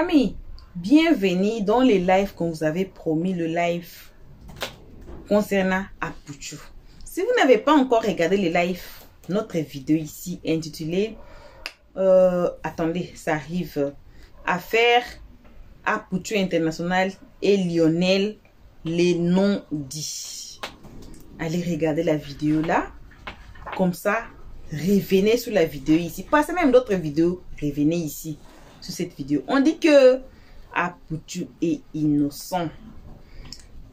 famille, bienvenue dans les lives qu'on vous avait promis, le live concernant Apuchu. Si vous n'avez pas encore regardé les lives, notre vidéo ici intitulée attendez, ça arrive, affaire Apuchu International et Lionel les non-dits. Allez regarder la vidéo là, comme ça, revenez sur la vidéo ici, passez même d'autres vidéos, revenez ici sur cette vidéo. On dit que Apuchu est innocent.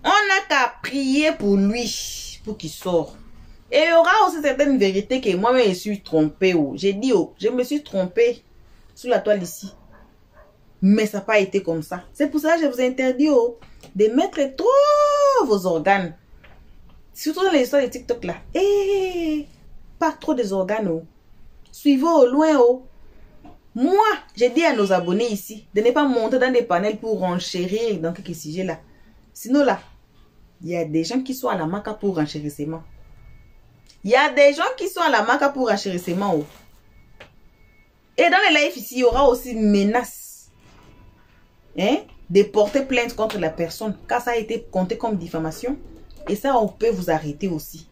On n'a qu'à prier pour lui, pour qu'il sorte. Et il y aura aussi certaines vérités que moi-même je suis trompée. J'ai dit, je me suis trompée sur la toile ici. Mais ça n'a pas été comme ça. C'est pour ça que je vous interdis de mettre trop vos organes. Surtout dans les histoires de TikTok là. Pas trop des organes. Suivez au loin. Moi, j'ai dit à nos abonnés ici de ne pas monter dans des panels pour renchérir dans quelques sujets là. Sinon là, il y a des gens qui sont à la maca pour renchérissement. Il y a des gens qui sont à la maca pour renchérissement. Et dans les lives ici, il y aura aussi menace de porter plainte contre la personne. Car ça a été compté comme diffamation. Et ça, on peut vous arrêter aussi.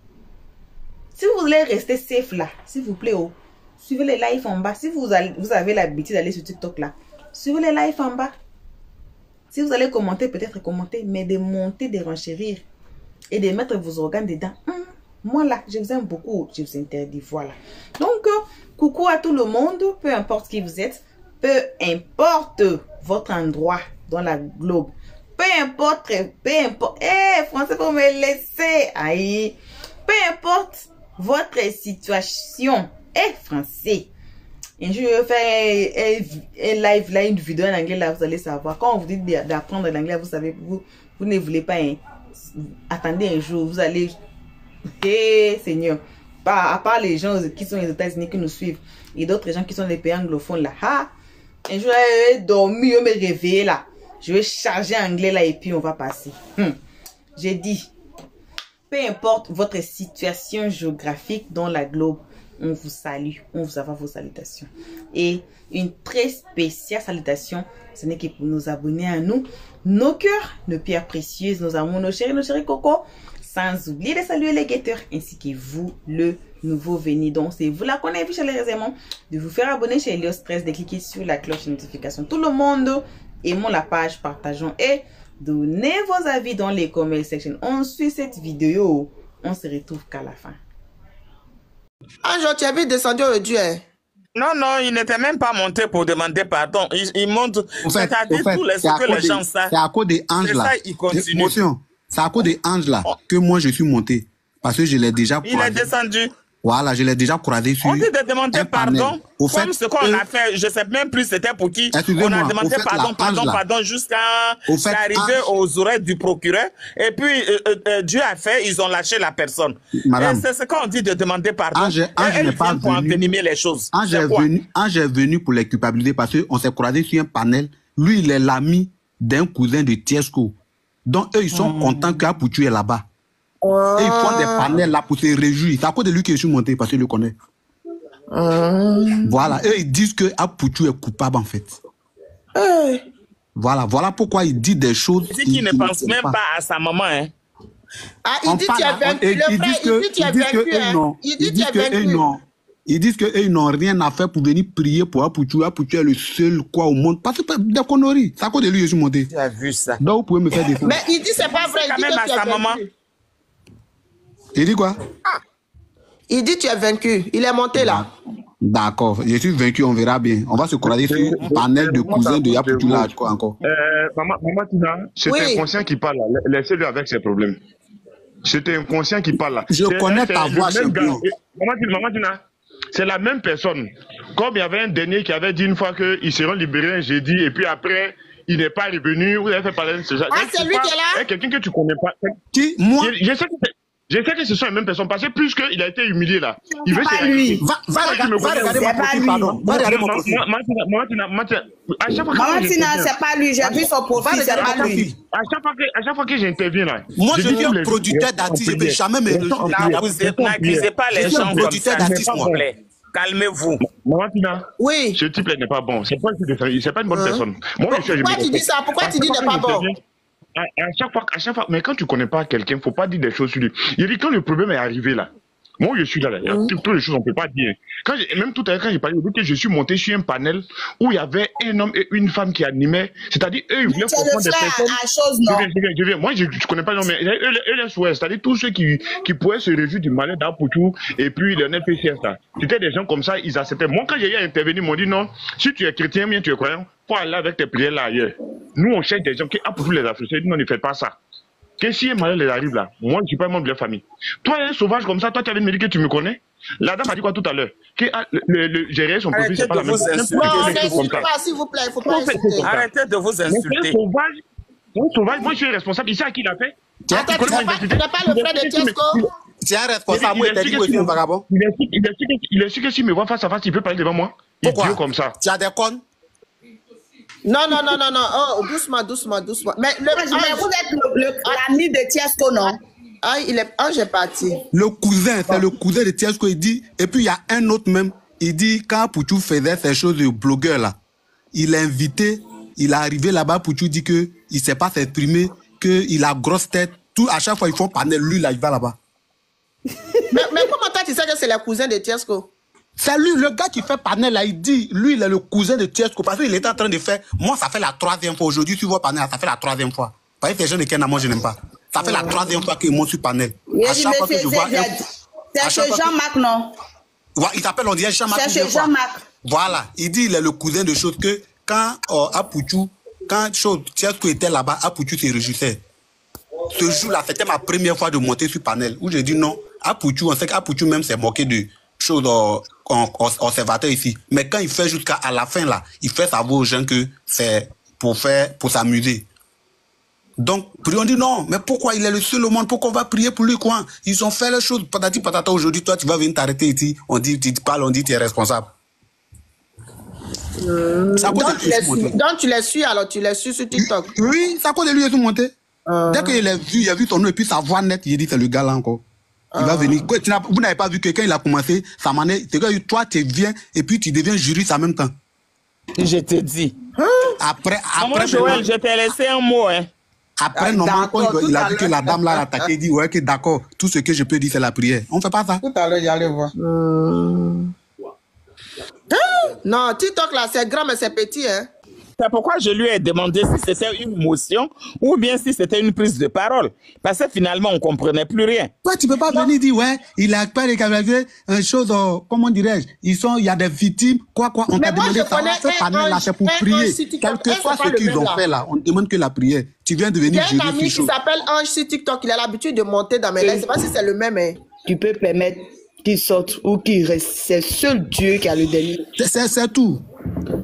Si vous voulez rester safe là, s'il vous plaît, suivez les lives en bas. Si vous avez l'habitude d'aller sur TikTok là, suivez les lives en bas. Si vous allez commenter, peut-être commenter, mais de monter, de renchérir et de mettre vos organes dedans. Moi là, je vous aime beaucoup, je vous interdis, voilà. Donc, coucou à tout le monde, peu importe qui vous êtes, peu importe votre endroit dans la globe, peu importe, français pour me laisser, aïe, peu importe votre situation, français. Et je vais faire un live là, une vidéo en anglais là, vous allez savoir. Quand on vous dit d'apprendre l'anglais, vous savez, vous ne voulez pas, attendez un jour, vous allez, Seigneur, à part les gens qui sont aux États-Unis qui nous suivent et d'autres gens qui sont les pays anglophones là, un jour je vais dormir, je vais me réveiller là, je vais charger anglais là et puis on va passer. J'ai dit, peu importe votre situation géographique dans la globe, on vous salue, on vous envoie vos salutations. Et une très spéciale salutation, ce n'est que pour nos abonnés à nous, nos cœurs, nos pierres précieuses, nos amours, nos chéris cocos, sans oublier de saluer les guetteurs, ainsi que vous, le nouveau venu. Donc, c'est vous là qu'on invite chaleureusement de vous faire abonner chez Elios 13, de cliquer sur la cloche de notification. Tout le monde, aimons la page, partageons et donnez vos avis dans les comment section. On suit cette vidéo, on se retrouve qu'à la fin. Ange, tu es vite descendu au Dieu. Non, il n'était même pas monté pour demander pardon. Il monte. C'est-à-dire tous les que les gens savent. C'est à cause des anges là. Il continue. C'est à cause des anges là que moi je suis monté. Parce que je l'ai déjà croisé. Il est descendu. Voilà, je l'ai déjà croisé sur. On dit de demander pardon. Comme ce qu'on a fait, je ne sais même plus c'était pour qui. On a demandé pardon jusqu'à arriver aux oreilles du procureur. Et puis Dieu a fait, ils ont lâché la personne. C'est ce qu'on dit de demander pardon. Ange n'est pas pour venu. envenimer les choses. Ange est venu pour les culpabiliser parce qu'on s'est croisé sur un panel. Lui, il est l'ami d'un cousin de Tiesco. Donc eux, ils sont contents qu'Apuchu est là-bas. Et ils font des panels là pour se réjouir. C'est à cause de lui que je suis monté parce que je le connais. Voilà. Eux, ils disent que Apuchu est coupable en fait. Voilà pourquoi il dit des choses. Il dit qu'il ne pense même pas à sa maman. Il dit que tu as vaincu. Le frère, il dit que tu as vaincu. Ils disent qu'ils n'ont rien à faire pour venir prier pour Apuchu. Apuchu est le seul quoi au monde. Parce que c'est des conneries. C'est à cause de lui que je suis monté. Tu as vu ça. Donc vous pouvez me faire défendre. Mais il dit c'est pas vrai. Il dit que tu as maman. Il dit quoi? Il dit tu es vaincu. Il est monté là. D'accord. Je suis vaincu, on verra bien. On va se croiser sur un panel de cousins de Apuchu là, quoi encore. Maman Tina, c'est inconscient qui parle là. Laissez-le avec ses problèmes. C'était inconscient qui parle là. Je connais ta voix, champion. Maman Tina, c'est la même personne. Comme il y avait un dernier qui avait dit une fois qu'ils seront libérés un jeudi et puis après, il n'est pas revenu. Vous avez fait parler de ce genre. C'est lui qui est là? Quelqu'un que tu connais pas. Qui? Moi? Je sais que ce sont les mêmes personnes parce que puisqu'il a été humilié là, il veut pas lui. Va regarder mon profil, pardon. Va regarder mon profil. Maman Tina, c'est pas lui. J'ai vu son profil, c'est pas lui. À chaque fois que j'interviens là. Moi, je suis un producteur d'artistes. Je ne vais jamais me. N'accusez pas les gens comme ça. Calmez-vous. Maman Tina. Oui. Ce type-là n'est pas bon. C'est pas une bonne personne. Moi, pourquoi tu dis ça? Pourquoi tu dis n'est pas bon? À chaque fois, mais quand tu connais pas quelqu'un, faut pas dire des choses sur lui. Il dit quand le problème est arrivé là. Moi, je suis là. Il y a toutes les choses on peut pas dire. Même tout à l'heure, quand j'ai parlé, je suis monté sur un panel où il y avait un homme et une femme qui animaient. C'est-à-dire, eux, ils voulaient comprendre des personnes. Je viens. Moi, je connais pas le nom, mais eux, les souhaits. C'est-à-dire, tous ceux qui pouvaient se réjouir du malheur d'Apoutou et puis le NPCS, là. C'était des gens comme ça, ils acceptaient. Moi, quand j'ai intervenu, ils m'ont dit non, si tu es chrétien, bien tu es croyant, faut aller avec tes prières là ailleurs. Nous, on cherche des gens qui Apoutou les a fait. Non, ne faites pas ça. Que si un malheur les arrive là, moi je ne suis pas un membre de la famille. Toi, un sauvage comme ça, toi tu avais me dit que tu me connais. La dame a dit quoi tout à l'heure? Que j'ai réel son profil, c'est pas la même chose. S'il vous plaît, il ne faut pas insulter. Arrêtez de vous insulter. Un sauvage, moi je suis responsable. Ici, à qui l'a fait? Attends, tu n'es pas le frère de Tiesco? Tu es un responsable, moi, t'as dit que tu es un vagabond. Il est sûr que s'il me voit face à face, il peut parler devant moi. Pourquoi? Comme ça. Tu as des connes? Non. Oh, doucement. Mais vous êtes l'ami de Tiesco, non? Ah, j'ai parti. Le cousin, c'est le cousin de Tiesco, il dit. Et puis il y a un autre même, il dit, quand Pouchou faisait ces choses de blogueur là, il est invité, il est arrivé là-bas, Pouchou dit qu'il ne sait pas s'exprimer, qu'il a grosse tête. Tout, à chaque fois, ils font panel, lui là, il va là-bas. mais comment toi tu sais que c'est le cousin de Tiesco? C'est lui, le gars qui fait panel là, il dit, lui, il est le cousin de Tiesco, parce qu'il était en train de faire, moi, ça fait la 3e fois, aujourd'hui, tu vois panel, ça fait la 3e fois. Parce que ces gens de Kenya, moi, je n'aime pas. Ça fait la 3e fois qu'ils montent sur panel. À chaque fois que je vois... C'est chez Jean-Marc, non? Ouais, il s'appelle, on dirait Jean-Marc. C'est chez Jean-Marc. Voilà, il dit, il est le cousin de choses que, quand Apouchou, quand Tiesco était là-bas, Apouchou se réjouissait. Ce jour-là, c'était ma première fois de monter sur panel, où j'ai dit non, Apouchou, on sait qu'Apouchou même s'est moqué de choses conservateur ici. Mais quand il fait jusqu'à la fin, là, il fait savoir aux gens que c'est pour s'amuser. Donc, puis on dit non, mais pourquoi il est le seul au monde? Pourquoi on va prier pour lui, quoi? Ils ont fait les choses, patati patata, aujourd'hui, toi, tu vas venir t'arrêter ici. On dit, tu parles, on dit, tu es responsable. Donc, tu les suis, alors tu les suis sur TikTok? Oui, c'est à cause de lui, ils sont montés. Dès qu'il a vu, il a vu ton nom et puis sa voix nette, il a dit, c'est le gars là encore. Il va venir. Vous n'avez pas vu que quand il a commencé, sa manière, c'est que toi, tu viens et puis tu deviens juriste en même temps. Je te dis. Après Joël, je t'ai laissé un mot, hein. Après, normalement, quand il a vu que la dame là l'a attaqué, il dit, ouais, que d'accord, tout ce que je peux dire, c'est la prière. On ne fait pas ça. Tout à l'heure, j'allais voir. Non, TikTok là, c'est grand, mais c'est petit, hein. C'est pourquoi je lui ai demandé si c'était une motion ou bien si c'était une prise de parole. Parce que finalement, on ne comprenait plus rien. Toi, tu ne peux pas venir dire, ouais, il a pas réclamé une chose, comment dirais-je, il y a des victimes, quoi, on t'a demandé ça, ce panel là, c'est pour prier. Quel que soit ce qu'ils ont fait là, on ne demande que la prière. Tu viens de venir jurer. Il y a un ami qui s'appelle Ange sur TikTok, il a l'habitude de monter dans mes lives. Je ne sais pas si c'est le même, hein. Tu peux permettre qu'il sorte ou qu'il reste. C'est seul Dieu qui a le dernier. C'est tout.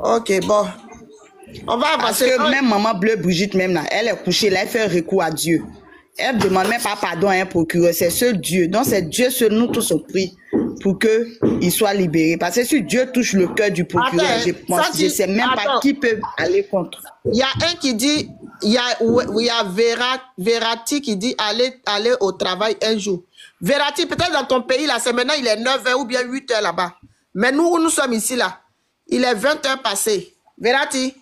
Ok, bon. On va avancer. Parce que même maman Bleu Brigitte, même là, elle est couchée, là, elle fait recours à Dieu. Elle ne demande même pas pardon à un procureur, c'est seul Dieu. Donc c'est Dieu seul, nous tous on prie pour qu'il soit libéré. Parce que si Dieu touche le cœur du procureur, je ne sais même pas qui peut aller contre. Il y a un qui dit, il y a Verati qui dit aller au travail un jour. Verati, peut-être dans ton pays, là, c'est maintenant, il est 9h ou bien 8h là-bas. Mais nous sommes ici, là. Il est 20h passé. Verati,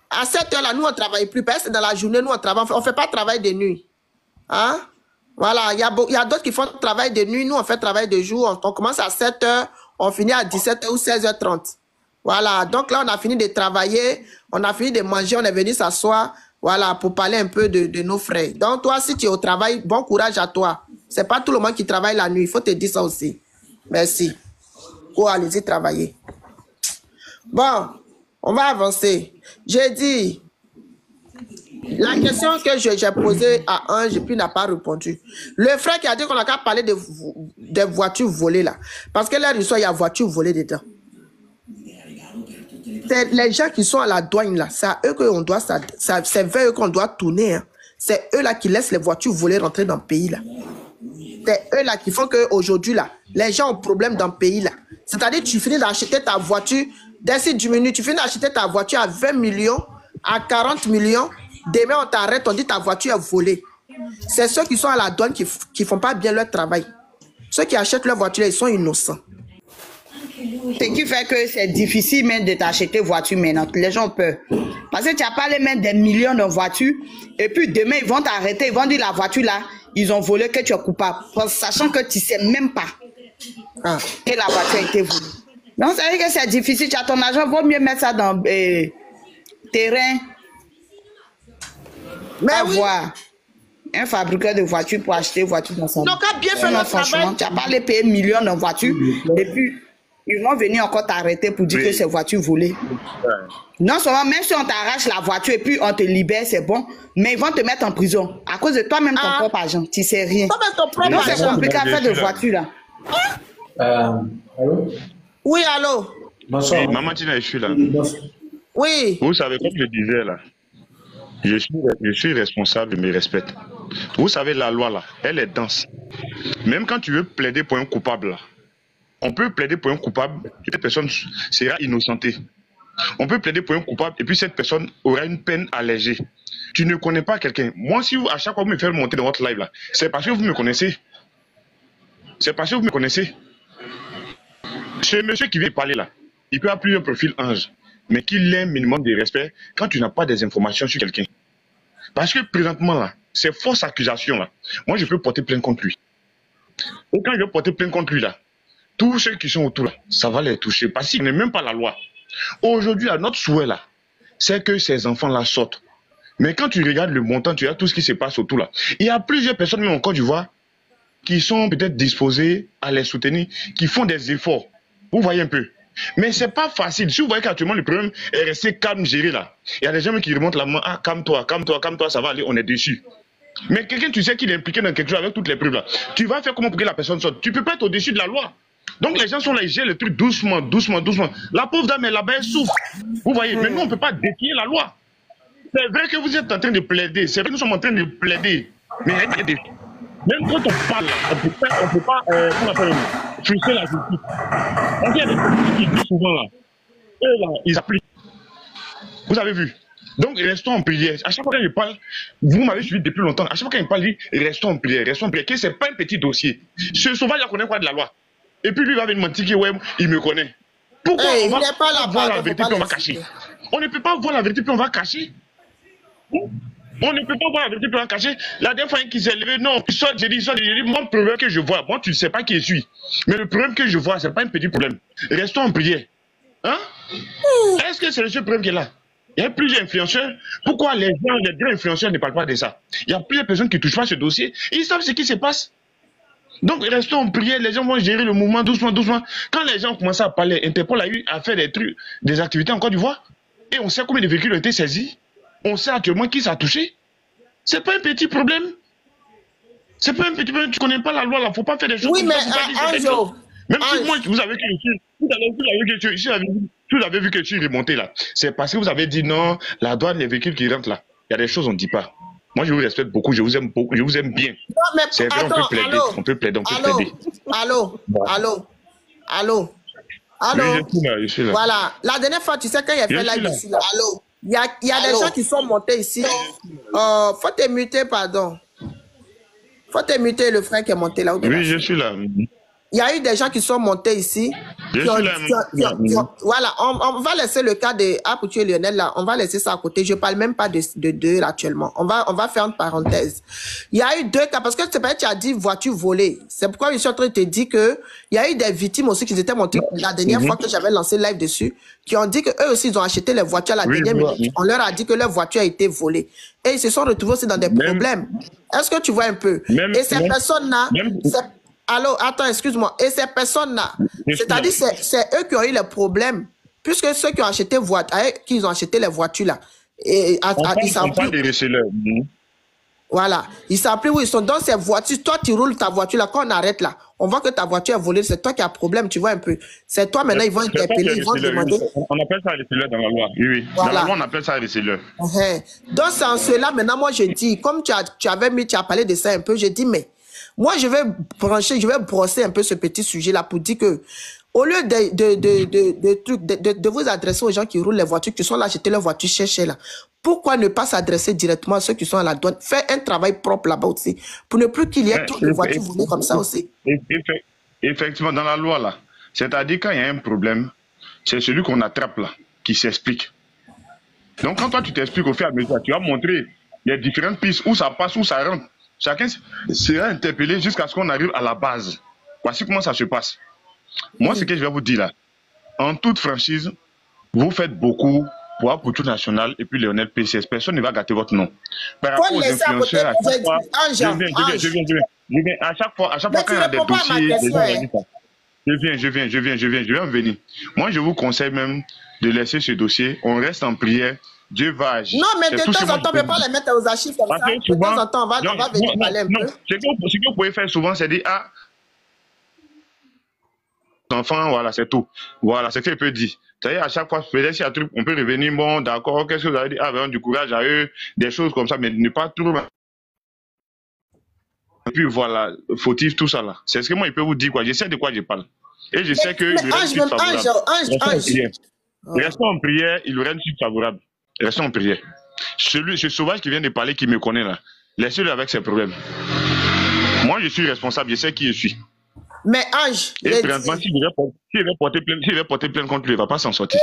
à 7h, là, nous, on ne travaille plus. Parce que dans la journée, nous, on travaille. On ne fait pas travail de nuit. Hein? Voilà, il y a d'autres qui font travail de nuit. Nous, on fait travail de jour. On commence à 7h, on finit à 17h ou 16h30. Voilà, donc là, on a fini de travailler, on a fini de manger, on est venu s'asseoir, voilà, pour parler un peu de nos frères. Donc, toi, si tu es au travail, bon courage à toi. Ce n'est pas tout le monde qui travaille la nuit, il faut te dire ça aussi. Merci. Go, allez-y travailler. Bon, on va avancer. J'ai dit, la question que j'ai posée à Ange, puis n'a pas répondu. Le frère qui a dit qu'on n'a qu'à parler des voitures volées là. Parce que là, il y a voitures volées dedans. C'est les gens qui sont à la douane là. C'est à eux qu'on doit, c'est vers eux qu'on doit tourner. Hein. C'est eux là qui laissent les voitures volées rentrer dans le pays là. C'est eux là qui font qu'aujourd'hui là, les gens ont problème dans le pays là. C'est-à-dire tu finis d'acheter ta voiture, d'ici 10 minutes, tu finis d'acheter ta voiture à 20 millions, à 40 millions. Demain, on t'arrête, on dit ta voiture est volée. C'est ceux qui sont à la douane qui ne font pas bien leur travail. Ceux qui achètent leur voiture, ils sont innocents. Ce qui fait que c'est difficile même de t'acheter voiture maintenant. Les gens ont peur. Parce que tu n'as pas les mains des millions de voitures. Et puis demain, ils vont t'arrêter. Ils vont dire la voiture là, ils ont volé, que tu es coupable. Sachant que tu ne sais même pas que la voiture a été volée. Donc, ça veut dire que c'est difficile. Tu as ton argent, vaut mieux mettre ça dans terrain. Mais avoir un fabricant de voitures pour acheter une voiture dans sa vie. Donc, à bien faire notre travail. Tu n'as pas les payer millions de voitures. Et puis, ils vont venir encore t'arrêter pour dire que c'est voiture volée. Non seulement, même si on t'arrache la voiture et puis on te libère, c'est bon, mais ils vont te mettre en prison. À cause de toi-même, ton propre argent. Tu ne sais rien. Donc, c'est compliqué à faire de voiture, là. Allô? Oui, allô? Bonsoir. Oui, Maman Tina, je suis là. Oui. Vous savez, comme je disais là, je suis responsable, je me respecte. Vous savez, la loi là, elle est dense. Même quand tu veux plaider pour un coupable là, on peut plaider pour un coupable, cette personne sera innocentée. On peut plaider pour un coupable et puis cette personne aura une peine allégée. Tu ne connais pas quelqu'un. Moi, si vous, à chaque fois vous me faites monter dans votre live là, c'est parce que vous me connaissez. C'est parce que vous me connaissez. Ce monsieur qui vient parler là, il peut avoir plusieurs profils ange, mais qu'il ait un minimum de respect quand tu n'as pas des informations sur quelqu'un. Parce que présentement là, ces fausses accusations là, moi je peux porter plainte contre lui. Et quand je vais porter plainte contre lui là, tous ceux qui sont autour là, ça va les toucher parce qu'il n'est même pas la loi. Aujourd'hui, notre souhait là, c'est que ces enfants là sortent. Mais quand tu regardes le montant, tu as tout ce qui se passe autour là. Il y a plusieurs personnes même en Côte d'Ivoire qui sont peut-être disposées à les soutenir, qui font des efforts. Vous voyez un peu. Mais c'est pas facile. Si vous voyez qu'actuellement le problème est resté calme, géré là, il y a des gens qui remontent la main, ah calme-toi, ça va aller, on est dessus. Mais quelqu'un, tu sais qu'il est impliqué dans quelque chose avec toutes les preuves là, tu vas faire comment pour que la personne sorte? Tu peux pas être au-dessus de la loi. Donc les gens sont là, ils gèrent le truc doucement. La pauvre dame est là-bas, elle souffre. Vous voyez, mais nous on ne peut pas défier la loi. C'est vrai que vous êtes en train de plaider, c'est vrai que nous sommes en train de plaider. Mais il y a des... Même quand on parle, on peut pas comment on appelle, frustrer la justice. On dit, il y a des politiques qui disent souvent là, eux là, ils appliquent. Vous avez vu? Donc restons en prière. À chaque fois que je parle, vous m'avez suivi depuis longtemps, à chaque fois que je parle, je dis, restons en prière, que c'est pas un petit dossier. Ce sauvage, il connaît quoi de la loi? Et puis lui, il va venir mentir que ouais, il me connaît. Pourquoi on va pas voir la vérité puis on va cacher? On ne peut pas voir la vérité puis on va cacher. On ne peut pas voir la vérité puis on va cacher. La dernière fois qui s'est levé, non, j'ai dit, mon problème que je vois, bon, tu ne sais pas qui je suis. Mais le problème que je vois, c'est pas un petit problème. Restons en prière. Hein? Est-ce que c'est le seul problème qui est là? Il y a plusieurs influenceurs. Pourquoi les grands influenceurs ne parlent pas de ça? Il y a plusieurs personnes qui ne touchent pas ce dossier. Ils savent ce qui se passe. Donc, restons en prière, les gens vont gérer le mouvement doucement. Quand les gens ont commencé à parler, Interpol a eu à faire des trucs, des activités en Côte d'Ivoire, et on sait combien de véhicules ont été saisis. On sait actuellement qui ça a touché. C'est pas un petit problème. C'est pas un petit problème, tu connais pas la loi là, faut pas faire des choses. Oui, comme mais ça, un jour. Même si moi, vous avez vu que je suis remonté là, c'est parce que vous avez dit non, la douane, les véhicules qui rentrent là, il y a des choses on ne dit pas. Moi, je vous respecte beaucoup, je vous aime beaucoup, je vous aime bien. C'est vrai, on peut plaider. Allô. Oui, je suis là. Voilà. La dernière fois, tu sais, quand il a fait live ici, là, il y a des gens qui sont montés ici. Faut te muter, pardon. Faut te muter le frère qui est monté là. Oui, je suis là. Il y a eu des gens qui sont montés ici. Voilà, on va laisser le cas de Apoutu et Lionel là. On va laisser ça à côté. Je parle même pas de deux là, actuellement. On va faire une parenthèse. Il y a eu deux cas parce que c'est pas que tu as dit voiture volée. C'est pourquoi je suis en train de te dire que il y a eu des victimes aussi qui étaient montées la dernière fois que j'avais lancé live dessus, qui ont dit que eux aussi ils ont acheté les voitures à la dernière minute. On leur a dit que leur voiture a été volée et ils se sont retrouvés aussi dans des problèmes. Est-ce que tu vois un peu? Et ces personnes là. Allô, attends, excuse-moi. Et ces personnes-là, c'est-à-dire c'est eux qui ont eu les problèmes, puisque ceux qui ont acheté qu'ils ont acheté les voitures là, et ils s'en plient. Voilà, ils s'en plient où ils sont dans ces voitures. Toi, tu roules ta voiture là, quand on arrête là, on voit que ta voiture est volée, c'est toi qui as problème, tu vois un peu. C'est toi maintenant, ils vont interpeller, ils vont demander. On appelle ça receleur dans la loi. Oui. Voilà. Dans la loi, on appelle ça receleur. Donc, c'est en cela, maintenant, moi, je dis, comme tu as parlé de ça un peu, je dis, mais moi, je vais brosser un peu ce petit sujet-là pour dire que, au lieu de vous adresser aux gens qui roulent les voitures, qui sont là acheter leurs voitures cher là, pourquoi ne pas s'adresser directement à ceux qui sont à la douane? Faire un travail propre là-bas aussi, pour ne plus qu'il y ait toutes les voitures volées comme ça aussi. Effectivement, dans la loi là, C'est-à-dire, quand il y a un problème, c'est celui qu'on attrape là, qui s'explique. Donc, quand toi, tu t'expliques au fur et à mesure, tu vas montrer les différentes pistes, où ça passe, où ça rentre. Chacun sera interpellé jusqu'à ce qu'on arrive à la base. Voici comment ça se passe. Moi, ce que je vais vous dire là, en toute franchise, vous faites beaucoup pour Apuchu National et puis Lionel PCS. Personne ne va gâter votre nom. Par rapport aux influenceurs, à chaque fois, je viens. À chaque fois quand il y a des dossiers, je viens en venir. Moi, je vous conseille même de laisser ce dossier. On reste en prière. Dieu va agir. Non, mais de temps en temps, on ne peut pas les mettre aux archives comme ça. De temps en temps, on va venir parler un peu. Ce que vous pouvez faire souvent, c'est dire, ah, enfant, voilà, c'est tout. Voilà, c'est ce qu'il peut dire. C'est-à-dire, à chaque fois, peut-être s'il y a un truc, on peut revenir, bon, d'accord, qu'est-ce que vous avez dit? Ah, ben, du courage à eux, des choses comme ça, mais ne pas trop. Et puis voilà, fautif, tout ça là. C'est ce que moi, il peut vous dire, quoi. Je sais de quoi je parle. Et je sais que restons en prière, il aurait une suite favorable. Restons en prière. Ce sauvage qui vient de parler, qui me connaît là, laissez-le avec ses problèmes. Moi, je suis responsable, je sais qui je suis. Mais Ange, et présentement, s'il veut porter plainte contre lui, il ne va pas s'en sortir.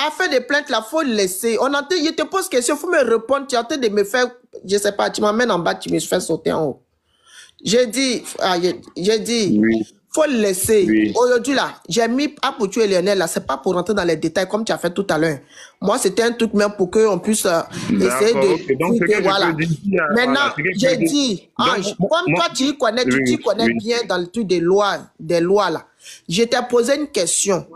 Afin de plainte, il faut le laisser. Je te pose question, il faut me répondre. Tu es en train de me faire, je ne sais pas, tu m'emmènes en bas, tu me fais sauter en haut. J'ai dit, oui. Faut le laisser. Oui. Aujourd'hui, là, j'ai mis Apuchu et Lionel, là, c'est pas pour rentrer dans les détails comme tu as fait tout à l'heure. Moi, c'était un truc même pour qu'on puisse essayer de... Okay. Donc, voilà. Maintenant, j'ai dit, Ange, comme toi, tu y connais, tu t'y connais bien dans le truc des lois, là. Je t'ai posé une question.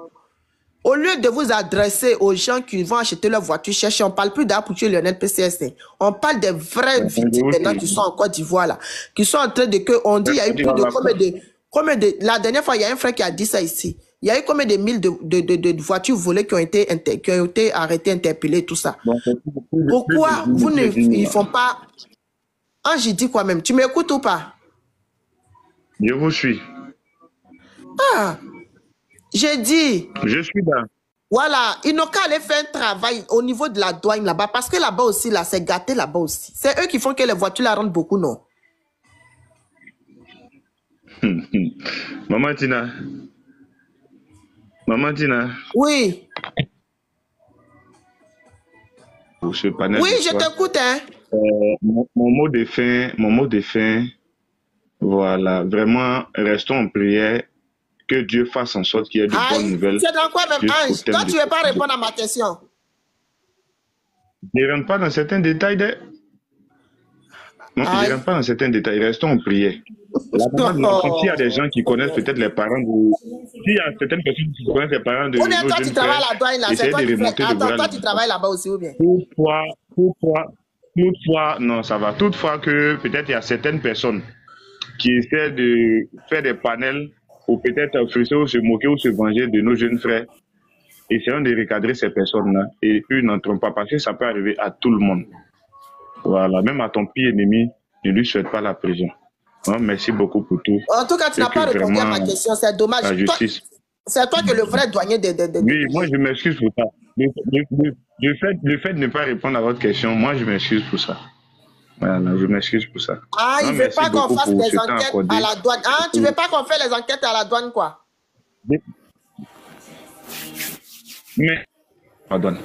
Au lieu de vous adresser aux gens qui vont acheter leur voiture, chercher, on ne parle plus d'Apuchu et Lionel PCS. On parle des vraies victimes maintenant qui sont en Côte d'Ivoire, là. Qui sont en train de... On dit, il y a eu plus de... La dernière fois, il y a un frère qui a dit ça ici. Il y a eu combien de mille de voitures volées qui ont été arrêtées, interpellées, tout ça. Pourquoi vous ne font pas... Ange, dit quoi même? Tu m'écoutes ou pas? Je vous suis. Ah, j'ai dit... Je suis là. Voilà, ils n'ont qu'à aller faire un travail au niveau de la douane là-bas, parce que là-bas aussi, là, c'est gâté là-bas aussi. C'est eux qui font que les voitures la rendent beaucoup, non? Maman Tina. Oui. Pour ce panel oui, je t'écoute, hein. Mon mot de fin, voilà, vraiment, restons en prière, que Dieu fasse en sorte qu'il y ait de bonnes nouvelles. C'est dans quoi même, Ange? Toi, tu ne veux pas répondre à ma question. Je ne rentre pas dans certains détails Non, je ne rentre pas dans certains détails, restons en prière. S'il y a des gens qui connaissent peut-être les parents de... S'il y a certaines personnes qui connaissent les parents de... Toi, tu travailles à la douane, là. C'est toi qui fais... Attends, toi, tu travailles là-bas aussi, ou bien? Toutefois, non, ça va. Toutefois que peut-être il y a certaines personnes qui essaient de faire des panels ou peut-être frustrer ou se moquer ou se venger de nos jeunes frères. Essayons de recadrer ces personnes-là et eux n'entrent pas parce que ça peut arriver à tout le monde. Voilà, même à ton pire ennemi, ne lui souhaite pas la prison. Hein, merci beaucoup pour tout. En tout cas, tu n'as pas répondu à ma question, c'est dommage. C'est toi que le vrai douanier de... Oui, moi je m'excuse pour ça. Le fait de ne pas répondre à votre question, moi je m'excuse pour ça. Voilà, je m'excuse pour ça. Ah, il ne veut pas qu'on fasse des enquêtes à la douane. Ah, tu ne veux pas qu'on fasse les enquêtes à la douane, quoi? Mais, la douane.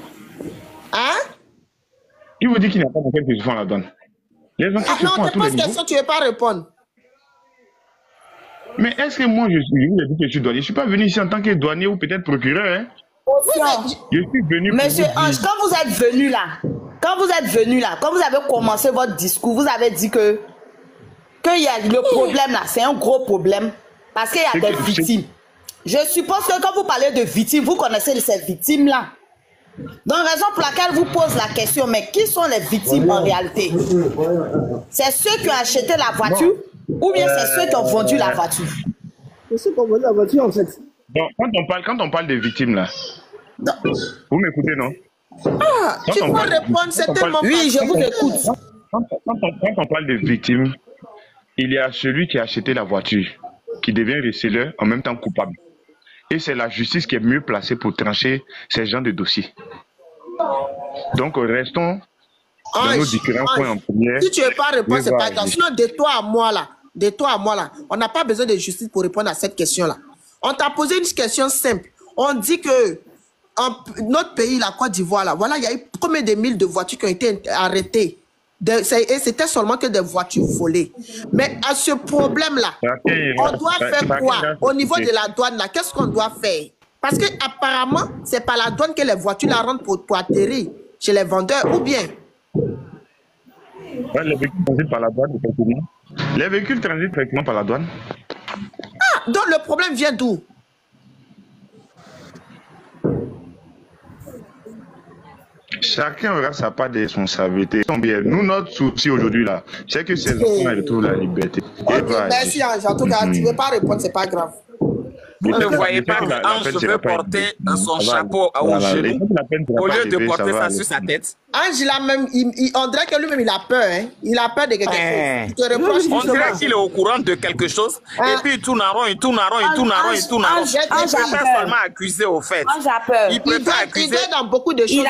Hein? Qui vous dit qu'il n'y a pas d'enquête qui se font à la douane? Les enquêtes se font à tous les niveaux. Question, tu ne veux pas répondre. Mais est-ce que moi, je suis douanier? Je ne suis pas venu ici en tant que douanier ou peut-être procureur, hein? Je suis venu pour Monsieur Ange, quand vous êtes venu là, quand vous avez commencé votre discours, vous avez dit que y a le problème là, c'est un gros problème parce qu'il y a des victimes. Je suppose que quand vous parlez de victimes, vous connaissez ces victimes là. Donc, raison pour laquelle vous pose la question, mais qui sont les victimes en réalité? C'est ceux qui ont acheté la voiture ou bien c'est ceux qui ont vendu la voiture? C'est ceux qui ont vendu la voiture en fait. Donc, quand on parle de victimes là, non. Vous m'écoutez, non? Ah, tu peux répondre, c'est tellement... Oui, je vous écoute. Quand on parle de victimes, il y a celui qui a acheté la voiture, qui devient receleur, en même temps coupable. Et c'est la justice qui est mieux placée pour trancher ces genres de dossiers. Donc, restons dans nos différents points en première. Si tu ne veux pas répondre, c'est pas grave. Sinon, de toi à moi, là, on n'a pas besoin de justice pour répondre à cette question-là. On t'a posé une question simple. On dit que notre pays, la Côte d'Ivoire, là, voilà, il y a eu combien de mille de voitures qui ont été arrêtées. Et c'était seulement que des voitures volées. Mais à ce problème-là, on doit faire quoi? Au niveau de la douane, là, qu'est-ce qu'on doit faire? Parce qu'apparemment, c'est pas la douane que les voitures la rendent pour atterrir chez les vendeurs, ou bien? Ouais, les véhicules transitent par la douane, effectivement. Les véhicules transitent effectivement par la douane. Ah, donc le problème vient d'où? Chacun aura sa part de responsabilité. Nous, notre souci aujourd'hui, là, c'est que ces enfants retrouvent la liberté. Okay, merci, Ange. En tout cas, tu ne veux pas répondre, c'est pas grave. Vous ne voyez pas que Ange veut porter son chapeau au genou au lieu de porter ça sur sa tête. Ange, on dirait que lui-même, il a peur. Hein? Il a peur de quelque chose. Il te reproche. On dirait qu'il est au courant de quelque chose. Et puis, il tourne en rond, il tourne en rond, il tourne en rond, il tourne en rond. Il préfère seulement accuser au fait. Ange a peur. Il préfère accuser. Il est dans beaucoup de choses. Il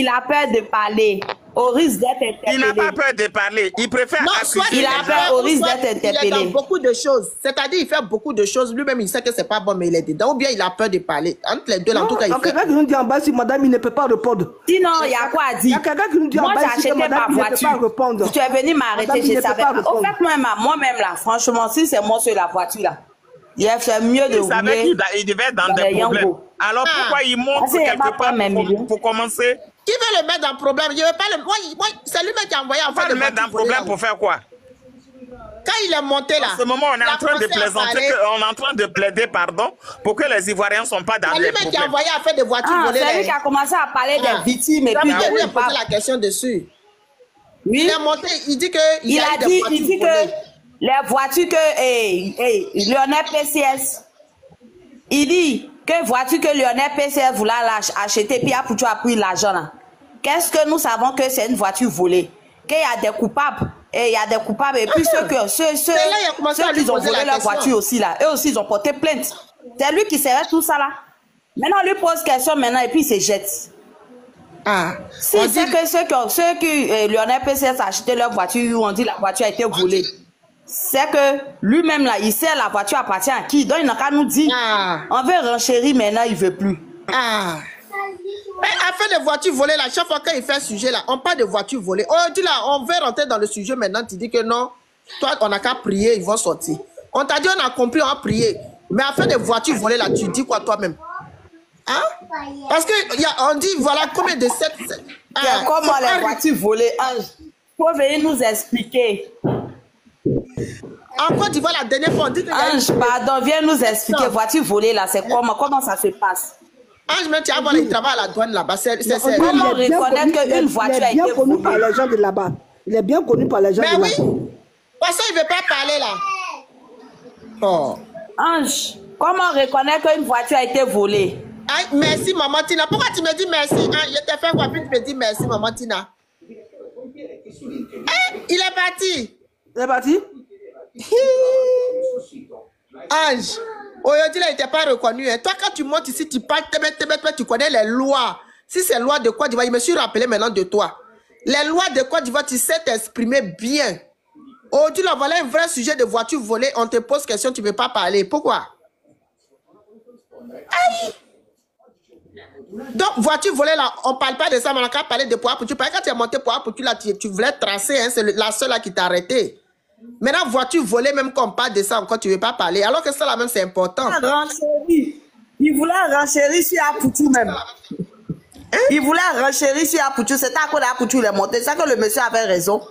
a peur de parler. Au risque d'être interpellé. Il n'a pas peur de parler. Il préfère accuser. Il a peur au risque d'être interpellé. Il est dans beaucoup de choses. C'est-à-dire, il fait beaucoup de choses. Lui-même, il sait que c'est pas bon, mais il est dedans. Ou bien, il a peur de parler. Entre les deux, en tout cas, il fait. Quelqu'un qui nous dit en bas si madame, il ne peut pas répondre. Sinon, il y a quoi à dire? Il y a quelqu'un qui nous dit en bas si madame, il ne peut pas répondre. Tu es venu m'arrêter, je savais pas. Au fait, moi-même, là, franchement, si c'est moi sur la voiture, là, il a fait mieux de rouler. Il devait être dans des problèmes. Alors, pourquoi il monte quelque part pour commencer? Qui veut le mettre dans le problème? Je veux pas le. C'est lui-même qui a envoyé en fait. Le mettre dans le problème pour faire quoi? Quand il est monté là. En ce moment, on est en train de plaisanter, on est en train de plaider, pardon, pour que les Ivoiriens ne sont pas dans les problèmes. C'est lui-même qui a envoyé en fait des voitures volées. C'est lui qui a commencé à parler des victimes et puis il a posé la question dessus. Oui. Il est monté, il dit que. Il dit que les voitures que Lionel PCS, il dit que voiture que Lionel PCS voulait acheter, puis Apoutou a pris l'argent là. Qu'est-ce que nous savons que c'est une voiture volée? Qu'il y a des coupables, et il y a des coupables, et puis ceux qui ont volé leur voiture aussi là, eux aussi ils ont porté plainte. C'est lui qui savait tout ça là. Maintenant on lui pose question maintenant et puis il se jette. Si c'est que ceux qui Lionel PCS a acheté leur voiture, on dit la voiture a été volée. C'est que lui-même là, il sait la voiture appartient à qui. Donc il n'a qu'à nous dire, on veut renchérir maintenant, il ne veut plus. Afin de voitures volées là, chaque fois qu'il fait un sujet là, on parle de voitures volées. Oh, dis là, on veut rentrer dans le sujet maintenant, tu dis que non, toi on n'a qu'à prier, ils vont sortir. On t'a dit on a compris, on a prié. Mais afin de voitures volées là, tu dis quoi toi-même? Parce que on dit voilà combien de cette. Comment les voitures volées, Ange? Faut venir nous expliquer. En Côte d'Ivoire, la dernière fois, on dit que. Ange, pardon, viens nous expliquer. Voiture volée là, c'est comment ça se passe? Ange, même tu as il travaille à la douane là-bas. Comment reconnaître qu'une voiture a été volée? Il est bien connu par les gens de là-bas. Il est bien connu par les gens de là-bas. Mais oui. Pour ça, il ne veut pas parler là. Oh. Ange, comment reconnaître qu'une voiture a été volée? Merci, maman Tina. Pourquoi tu me dis merci? Je t'ai fait quoi? Puis tu me dis merci, maman Tina. Il est parti. Il est parti? Ange, aujourd'hui, il n'était pas reconnu. Hein. Toi, quand tu montes ici, tu parles, tu connais les lois. Si c'est loi de Côte d'Ivoire, je me suis rappelé maintenant de toi. Les lois de Côte d'Ivoire, tu sais t'exprimer bien. Aujourd'hui, là, voilà un vrai sujet de voiture volée. On te pose question, tu ne veux pas parler. Pourquoi? Aïe! Donc, voiture volée, là, on ne parle pas de ça, mais on a qu'à parler de Poa Poutou. Parce que quand tu es monté Poa Poutou, là, tu voulais tracer, hein, c'est la seule là qui t'a arrêté. Maintenant, voiture volée, même quand on parle de ça encore, tu ne veux pas parler. Alors que ça, là, même, c'est important. Il voulait renchérir sur Apoutou même. Hein? Il voulait renchérir sur Apoutou. C'était à cause d'Apoutou, il est monté. C'est que le monsieur avait raison.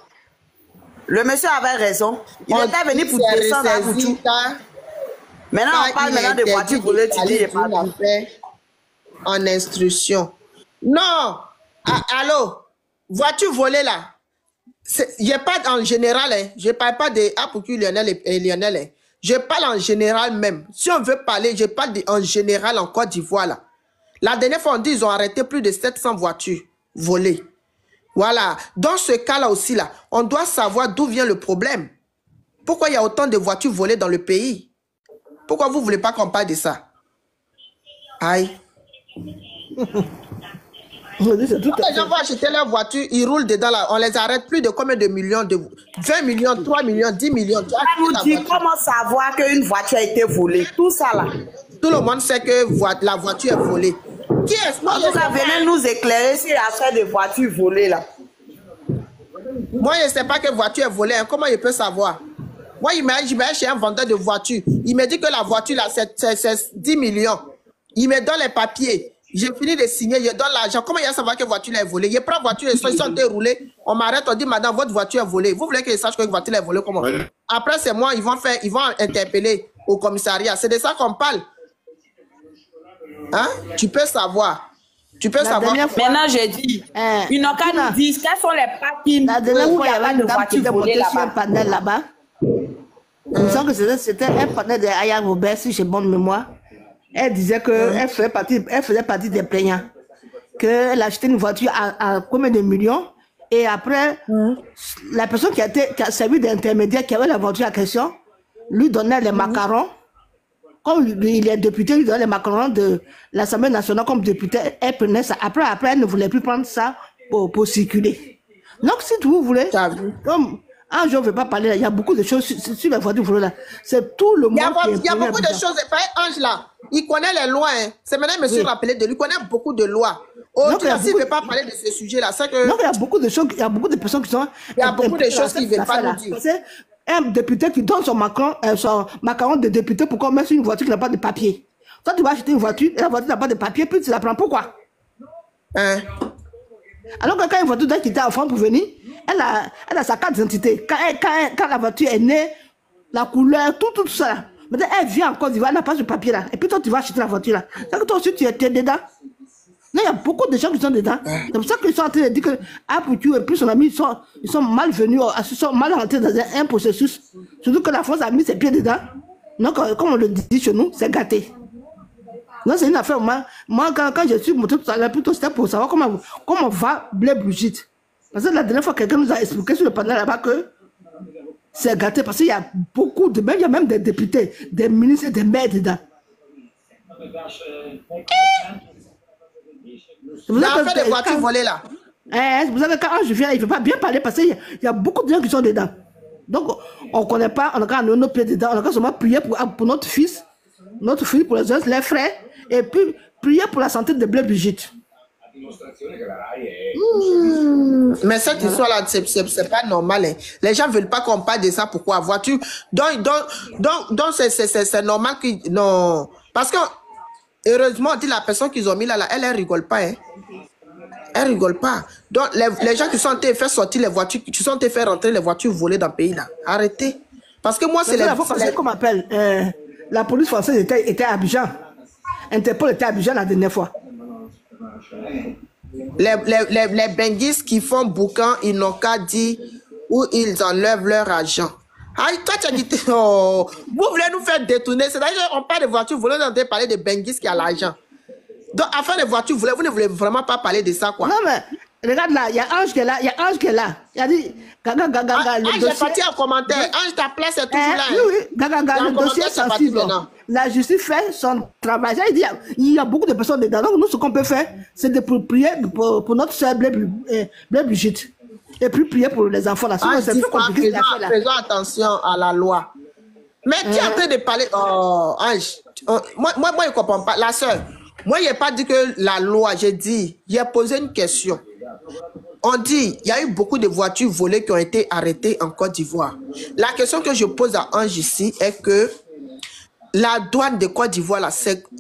Le monsieur avait raison. Il était venu pour descendre à Apoutou. Maintenant, on parle maintenant de voiture volée. Tu dis, il est pas en instruction. Non. Allô? Voiture volée, là. Il n'y a pas en général, hein. Je ne parle pas de Apoutou, Lionel et Lionel. Hein. Je parle en général même. Si on veut parler, je parle en général en Côte d'Ivoire. Là. La dernière fois, on dit qu'ils ont arrêté plus de 700 voitures volées. Voilà. Dans ce cas-là aussi, là, on doit savoir d'où vient le problème. Pourquoi il y a autant de voitures volées dans le pays? Pourquoi vous ne voulez pas qu'on parle de ça? Aïe. Les gens vont acheter leur voiture, ils roulent dedans là, on les arrête plus de combien de millions, de 20 millions, 3 millions, 10 millions. On nous dit comment savoir qu'une voiture a été volée, tout ça là. Tout le monde sait que la voiture est volée. Qui est-ce? En tout cas, venez nous éclairer sur l'affaire de voitures volées là. Moi, je ne sais pas que voiture est volée, hein. Comment je peux savoir? Moi, je vais chez un vendeur de voitures. Il me dit que la voiture là, c'est 10 millions. Il me donne les papiers. J'ai fini de signer, je donne l'argent. Comment il va savoir que la voiture est volée? Je prends la voiture, ils sont déroulés. On m'arrête, on dit, madame, votre voiture est volée. Vous voulez que je sache que la voiture est volée? Comment? Après, c'est moi, ils vont interpeller au commissariat. C'est de ça qu'on parle. Hein? Tu peux savoir. Tu peux savoir. Maintenant, je dis, ils n'ont qu'à nous dire quels sont les parkings. La dernière fois, il y avait une dame qui démontait sur un panel là-bas. Il me semble que c'était un panel de Aya Robert, si j'ai bonne mémoire. Elle disait qu'elle faisait partie des plaignants. Qu'elle achetait une voiture à combien de millions. Et après, la personne qui a servi d'intermédiaire, qui avait la voiture à question, lui donnait les macarons. Comme il est député, il lui donnait les macarons de l'Assemblée nationale comme député. Elle prenait ça. Après, elle ne voulait plus prendre ça pour circuler. Donc, si vous voulez, comme un jour, je ne vais pas parler là, il y a beaucoup de choses sur la voiture volée là. C'est tout le monde. Il y a beaucoup de choses. Et pareil, Ange là, il connaît les lois. Hein. C'est maintenant, je me suis rappelé de lui, il connaît beaucoup de lois. Aujourd'hui, s'il ne veut pas parler de ce sujet-là, c'est que. Donc, il y a beaucoup de choses, il y a beaucoup de personnes qui sont. Il y a beaucoup de choses qu'il ne veut pas nous dire. Un député qui donne son macaron de député pour qu'on mette sur une voiture qui n'a pas de papier. Toi, tu vas acheter une voiture, et la voiture n'a pas de papier, puis tu la prends pourquoi? Alors que quand une voiture doit quitter en France pour venir, elle a sa carte d'identité. Quand la voiture est née, la couleur, tout ça. Maintenant, elle vient en Côte d'Ivoire, elle n'a pas ce papier-là. Et puis toi, tu vas acheter la voiture là. C'est que toi aussi, tu es dedans. Non, il y a beaucoup de gens qui sont dedans. C'est pour ça qu'ils sont en train de dire que Poutou et puis son ami, ils sont mal venus, ils sont mal rentrés dans un processus. Surtout que la France a mis ses pieds dedans. Donc, comme on le dit chez nous, c'est gâté. Non, c'est une affaire. Moi quand je suis monté tout à l'heure, plutôt c'était pour savoir comment va Blé Brigitte. Parce que la dernière fois, quelqu'un nous a expliqué sur le panel là-bas que c'est gâté. Parce qu'il y a beaucoup de. Il y a même des députés, des ministres et des maires dedans. L'affaire des voitures volées là. C'est pour ça que quand je viens, il ne faut pas bien parler parce qu'il y a beaucoup de gens qui sont dedans. Donc, on ne connaît pas, on a qu'à nos pieds dedans, on a qu'à seulement prier pour notre fils, pour les autres, les frères, et puis prier pour la santé de Blé Brigitte. Mais cette histoire-là, c'est pas normal. Hein. Les gens ne veulent pas qu'on parle de ça. Pourquoi? Voiture. Donc c'est normal qu'ils. Non. Parce que, heureusement, on dit la personne qu'ils ont mis là, elle ne rigole pas. Hein. Elle rigole pas. Donc, les gens qui sont fait sortir les voitures, qui sont fait rentrer les voitures volées dans le pays là, arrêtez. Parce que moi, c'est Comment on appelle la police française était à Abidjan. Interpol était à Abidjan la dernière fois. Les benguistes qui font boucan, ils n'ont qu'à dire où ils enlèvent leur argent. Aïe, toi, tu as dit, oh, vous voulez nous faire détourner. C'est-à-dire qu'on parle de voitures volées, on doit parler de benguistes qui a l'argent. Donc, afin de voitures volées, vous ne voulez vraiment pas parler de ça, quoi. Non, mais regarde là, il y a Ange qui est là, Il a dit, Gaga, Ange est parti en commentaire. Ange, ta place est toujours là. Oui, Gaga, le dossier est sensible. La justice fait son travail. Il y a beaucoup de personnes dedans. Donc, nous, ce qu'on peut faire, c'est de prier pour notre soeur Blé Brigitte. Et puis prier pour les enfants là. C'est plus compliqué. Faisons attention à la loi. Mais tu es en train de parler. Oh, Ange. Moi, je ne comprends pas. La soeur, moi, je n'ai pas dit que la loi, j'ai posé une question. On dit, il y a eu beaucoup de voitures volées qui ont été arrêtées en Côte d'Ivoire. La question que je pose à Ange ici est que la douane de Côte d'Ivoire, là,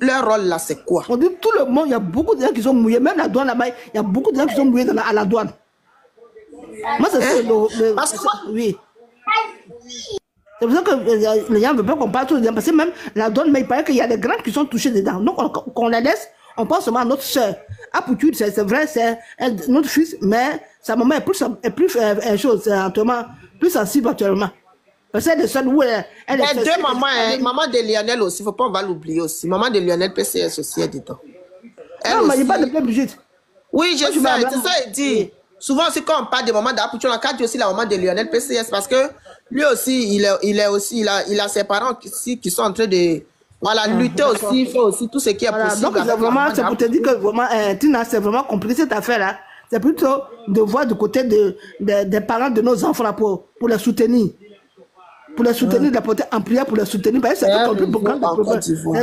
leur rôle là, c'est quoi? On dit tout le monde, il y a beaucoup de gens qui sont mouillés. Même la douane là-bas, il y a beaucoup de gens qui sont mouillés à la douane. Moi, c'est parce que oui. C'est pour ça que les gens ne veulent pas qu'on parle tout le temps. Parce que même la douane, mais il paraît qu'il y a des grands qui sont touchés dedans. Donc, qu'on les laisse, on pense seulement à notre soeur. Poutou, c'est vrai, c'est notre fils, mais sa maman est plus sensible actuellement. Parce qu'elle est seule où elle est. Deux mamans, maman de Lionel aussi, il ne faut pas, on va l'oublier aussi. Maman de Lionel PCS aussi est dedans. Non, mais il n'y a pas de Blé Brigitte. Oui, je sais, c'est ça, il dit. Souvent aussi, quand on parle de maman d'Apoutou, on a dit aussi la maman de Lionel PCS parce que lui aussi, il a ses parents qui sont en train de Voilà, lutter aussi, faire aussi tout ce qui est possible. Donc, c'est pour te dire que vraiment, Tina, c'est vraiment compliqué cette affaire-là. C'est plutôt de voir du côté des parents de nos enfants là, pour les soutenir. Pour les soutenir, de la porter en prière pour les soutenir. Parce que c'est plus grand problème.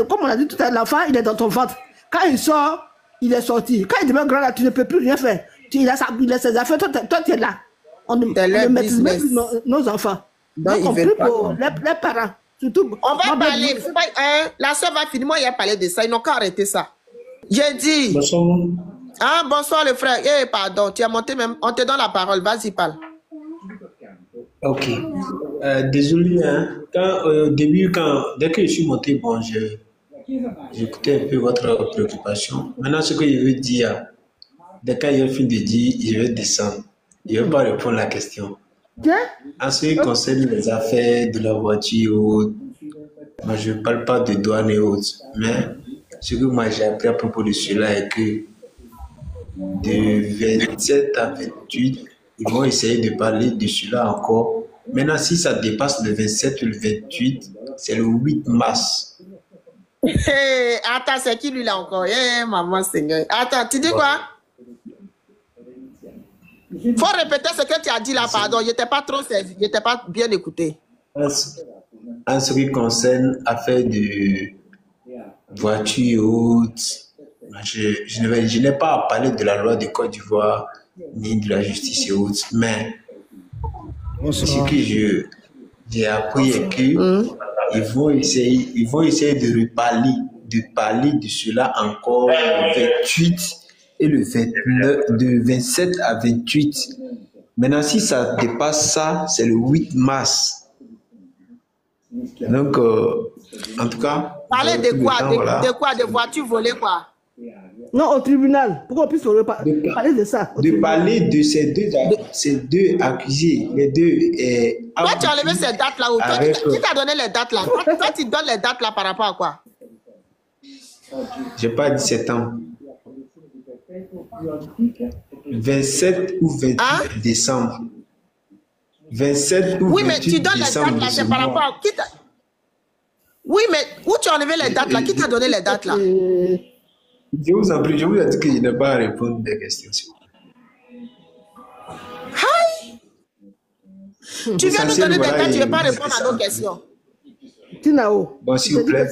Comme on a dit tout à l'heure, l'enfant, il est dans ton ventre. Quand il sort, il est sorti. Quand il devient grand là, tu ne peux plus rien faire. Il a ses affaires, toi tu es là. On ne maîtrise même plus nos enfants. Donc on prie pour les parents. Surtout, on va parler. La soeur va finir. Moi, il a parlé de ça. Ils n'ont qu'à arrêter ça. J'ai dit. Bonsoir. Ah, bonsoir le frère. Eh, pardon, tu as monté même. On te donne la parole. Vas-y, parle. Ok. Désolé, hein. Au début, dès que je suis monté, bon, j'écoutais un peu votre préoccupation. Maintenant, ce que je veux dire, dès qu'il y a fini de dire, je vais descendre. Je ne vais pas répondre à la question. En ce qui concerne les affaires de la voiture, moi, je ne parle pas de douane et autres, mais ce que moi j'ai appris à propos de cela est que de 27 à 28, ils vont essayer de parler de cela encore. Maintenant, si ça dépasse le 27 ou le 28, c'est le 8 mars. Attends, c'est qui lui là encore? Maman Seigneur. Attends, tu dis quoi? Faut répéter ce que tu as dit là, pardon. Je n'étais pas trop servi, je n'étais pas bien écouté. En ce qui concerne l'affaire de voiture haute, je n'ai pas à parler de la loi de Côte d'Ivoire ni de la justice haute, mais ce que j'ai appris est qu'ils vont essayer de parler de cela encore le 28 et le 29, de 27 à 28. Maintenant, si ça dépasse ça, c'est le 8 mars. Donc, en tout cas... Parler de quoi? De quoi? De voitures volées, quoi? Non, au tribunal. Pourquoi on puisse parler de ça? De parler de ces deux accusés, les deux... Toi, tu as enlevé ces dates-là. Qui t'a donné les dates-là? Toi, tu donnes les dates-là par rapport à quoi? Je n'ai pas 17 ans. 27 ou 28 décembre. 27 ou 28 décembre. Oui, mais tu donnes les dates-là, c'est par rapport à... Oui, mais où tu as enlevé les dates-là? Qui t'a donné les dates-là? Je vous en prie, je vous ai dit que je n'ai pas à répondre des questions. Hi! Tu viens nous donner des dates, tu ne veux pas répondre à nos questions. Bon, s'il vous plaît,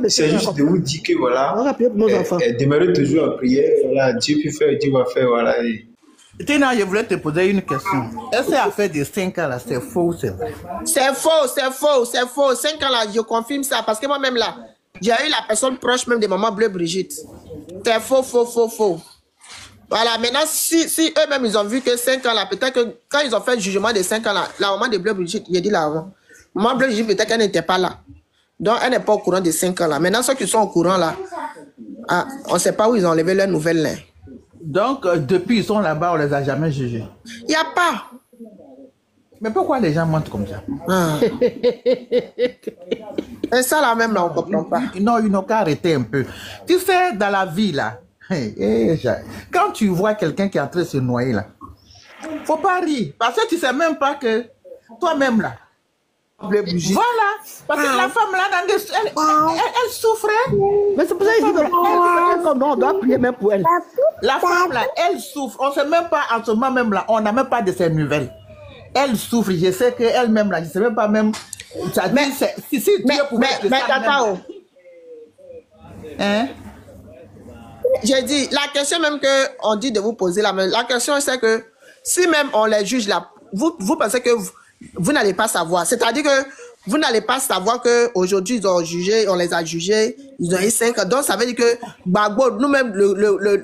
c'est juste de vous dire que voilà, demeurez toujours en prière, voilà, Dieu peut faire, Dieu va faire, voilà. Tina, je voulais te poser une question. Est-ce que l'affaire de 5 ans là, c'est faux, c'est vrai? C'est faux, c'est faux, c'est faux. 5 ans là, je confirme ça, parce que moi-même là, j'ai eu la personne proche même de maman Bleu Brigitte. C'est faux, faux, faux, faux. Voilà, maintenant, si eux-mêmes ils ont vu que 5 ans là, peut-être que quand ils ont fait le jugement de 5 ans là, la maman de Bleu Brigitte, il a dit là avant. Maman Bleu Brigitte, peut-être qu'elle n'était pas là. Donc, elle n'est pas au courant de 5 ans là. Maintenant, ceux qui sont au courant là, on ne sait pas où ils ont enlevé leur nouvelle là. Donc, depuis ils sont là-bas, on ne les a jamais jugés. Il n'y a pas. Mais pourquoi les gens mentent comme ça? Et ça là même là, on ne comprend pas. Non, ils n'ont qu'à arrêter un peu. Tu sais, dans la vie là, quand tu vois quelqu'un qui est en train de se noyer là, faut pas rire. Parce que tu sais même pas que toi-même là, voilà, parce que la femme là, elle souffrait. Mais c'est pour ça qu'on doit prier même pour elle. La femme là, elle souffre. On ne sait même pas en ce moment même là, on n'a même pas de ses nouvelles. Elle souffre, je sais qu'elle-même là, je ne sais même pas même. Ça dit, si Dieu pouvait hein? J'ai dit, la question même qu'on dit de vous poser là, la question c'est que si même on les juge là, vous pensez que vous n'allez pas savoir. C'est-à-dire que vous n'allez pas savoir qu'aujourd'hui, ils ont jugé, on les a jugés, ils ont eu 5 ans. Donc, ça veut dire que Gbagbo, nous-mêmes,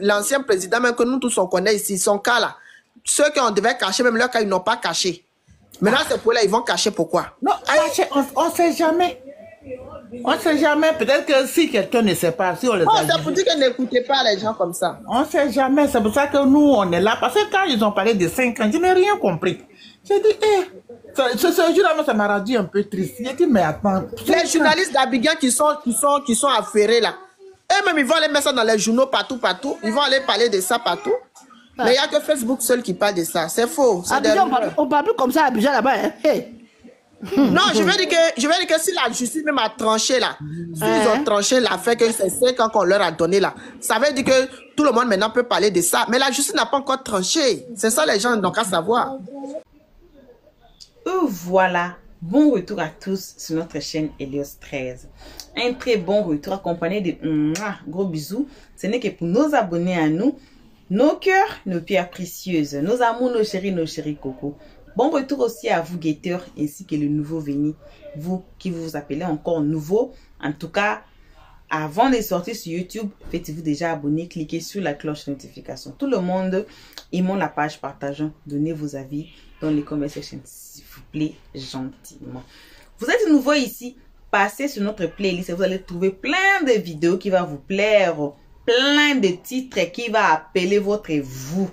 l'ancien président, même que nous tous on connaît ici, son cas là, ceux qu'on devait cacher, même leur cas, ils n'ont pas caché. Maintenant, c'est pour là, ils vont cacher pourquoi? Non, on ne sait jamais. On ne sait jamais. Peut-être que si quelqu'un ne sait pas, si on les a c'est pour dire que n'écoutez pas les gens comme ça. On ne sait jamais. C'est pour ça que nous, on est là. Parce que quand ils ont parlé de 5 ans, je n'ai rien compris. J'ai dit, ce jour-là, ça m'a rendu un peu triste. J'ai dit, mais attends. Les journalistes d'Abidjan qui sont affairés là, eux-mêmes, ils vont aller mettre ça dans les journaux partout. Ils vont aller parler de ça partout. Mais il n'y a que Facebook seul qui parle de ça. C'est faux. On ne parle plus comme ça à Abidjan là-bas. Hein? Hey. Non, je veux dire que si la justice même a tranché là, s'ils ont tranché l'affaire que c'est 5 ans qu'on leur a donné là, ça veut dire que tout le monde maintenant peut parler de ça. Mais la justice n'a pas encore tranché. C'est ça les gens n'ont qu'à savoir. Voilà. Bon retour à tous sur notre chaîne Helios 13. Un très bon retour accompagné de gros bisous. Ce n'est que pour nos abonnés à nous, nos cœurs, nos pierres précieuses, nos amours, nos chéris coco. Bon retour aussi à vous guetteurs ainsi que le nouveau venu, vous qui vous appelez encore nouveau. En tout cas, avant de sortir sur YouTube, faites-vous déjà abonner, cliquez sur la cloche de notification. Tout le monde, aimons la page, partageons, donnez vos avis dans les comment section, s'il vous plaît, gentiment. Vous êtes nouveau ici, passez sur notre playlist et vous allez trouver plein de vidéos qui vont vous plaire, plein de titres qui vont appeler votre vous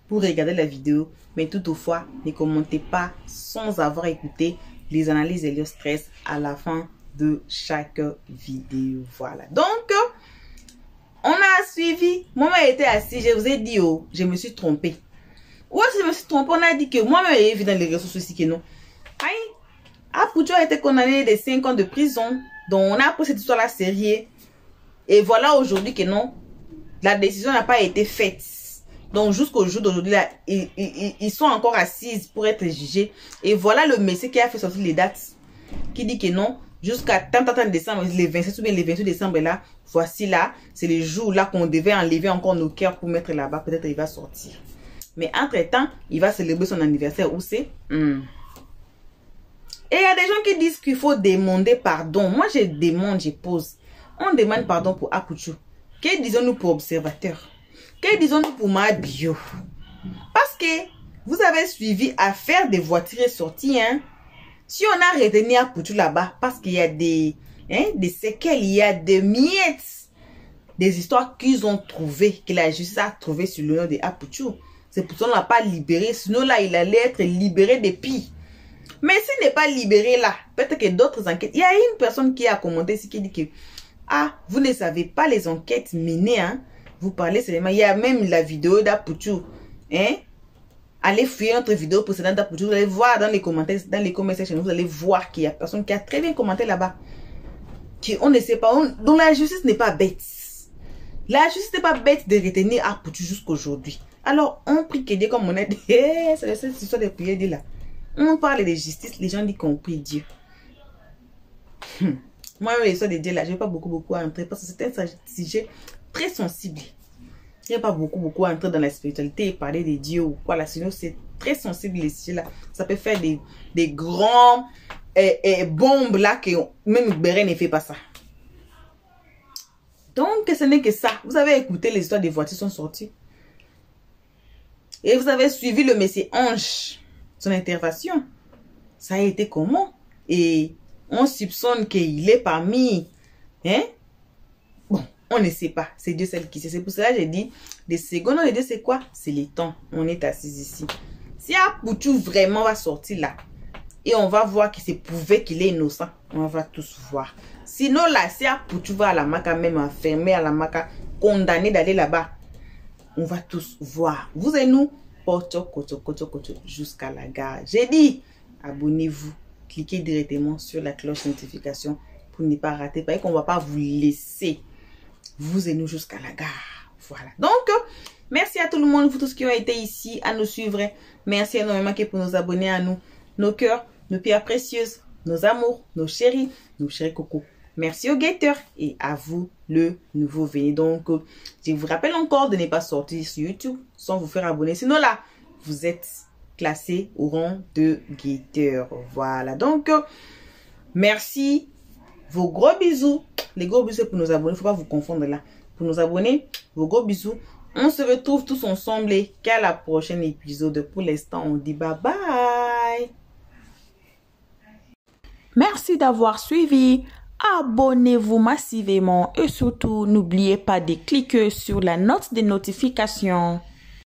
pour regarder la vidéo. Mais toutefois, ne commentez pas sans avoir écouté les analyses Helios 13 à la fin de chaque vidéo. Voilà. Donc, on a suivi. Moi, j'ai été assis. Je vous ai dit, oh, je me suis trompée. Ouais, je me suis trompée. On a dit que moi-même, j'ai vu dans les réseaux sociaux que non. Aïe, Apoucho a été condamné de 5 ans de prison. Donc, on a pris cette histoire-là sérieux. Et voilà aujourd'hui que non, la décision n'a pas été faite. Donc, jusqu'au jour d'aujourd'hui, là, ils sont encore assises pour être jugés. Et voilà le monsieur qui a fait sortir les dates. Qui dit que non, jusqu'à tant décembre, les 27 ou bien les 28 décembre, là, voici là, c'est les jours là qu'on devait enlever encore nos cœurs pour mettre là-bas. Peut-être il va sortir. Mais entre-temps, il va célébrer son anniversaire. Où c'est? Et il y a des gens qui disent qu'il faut demander pardon. Moi, je demande, je pose. On demande pardon pour Apoucho. Que disons-nous pour observateur? Que disons-nous pour ma bio? Parce que vous avez suivi affaire des voitures sorties. Hein? Si on a retenu Apoucho là-bas, parce qu'il y a des séquelles, il y a des miettes, des histoires qu'ils ont trouvées, que la justice a trouvées sur le nom de Apoucho. C'est pour ça qu'on n'a pas libéré. Sinon là, il allait être libéré depuis. Mais s'il n'est pas libéré là, peut-être que d'autres enquêtes. Il y a une personne qui a commenté ici qui dit que vous ne savez pas les enquêtes menées, hein? Vous parlez seulement. Il y a même la vidéo d'Apoucho. Hein? Allez fouiller notre vidéo précédente d'Apoucho. Vous allez voir dans les commentaires, vous allez voir qu'il y a personne qui a très bien commenté là-bas. On ne sait pas. Donc la justice n'est pas bête. La justice n'est pas bête de retenir Apoucho jusqu'aujourd'hui. Alors, on prie que Dieu, comme on a dit, c'est cette histoire de prière là. On parle de justice, les gens disent qu'on prie Dieu. Moi, l'histoire de Dieu là, je n'ai pas beaucoup à entrer parce que c'est un sujet très sensible. Je n'ai pas beaucoup à entrer dans la spiritualité et parler de Dieu ou quoi là. Sinon, c'est très sensible les sujets là. Ça peut faire des grands bombes là que même Béret ne fait pas ça. Donc, ce n'est que ça. Vous avez écouté les histoires des voitures sont sorties. Et vous avez suivi le Messie Ange, son intervention. Ça a été comment? Et on soupçonne qu'il est parmi. Hein? Bon, on ne sait pas. C'est Dieu seul qui sait. C'est pour cela que j'ai dit, des secondes, on dit c'est quoi? C'est les temps. On est assis ici. Si Apoucho vraiment va sortir là, et on va voir qu'il s'est prouvé qu'il est innocent, on va tous voir. Sinon là, si Apoucho va à la Maka, même enfermé à la Maka, condamné d'aller là-bas, on va tous voir. Vous et nous, jusqu'à la gare. J'ai dit, abonnez-vous. Cliquez directement sur la cloche de notification pour ne pas rater. Parce qu'on ne va pas vous laisser. Vous et nous jusqu'à la gare. Voilà. Donc, merci à tout le monde, vous tous qui ont été ici à nous suivre. Merci énormément pour nous abonner à nous. Nos cœurs, nos pierres précieuses, nos amours, nos chéris cocos. Merci aux guetteurs et à vous le nouveau venu. Donc, je vous rappelle encore de ne pas sortir sur YouTube sans vous faire abonner. Sinon là, vous êtes classé au rang de guetteur. Voilà. Donc, merci. Vos gros bisous. Les gros bisous pour nos abonnés. Il ne faut pas vous confondre là. Pour nos abonnés, vos gros bisous. On se retrouve tous ensemble et qu'à la prochaine épisode. Pour l'instant, on dit bye bye. Merci d'avoir suivi. Abonnez-vous massivement et surtout, n'oubliez pas de cliquer sur la note de notification.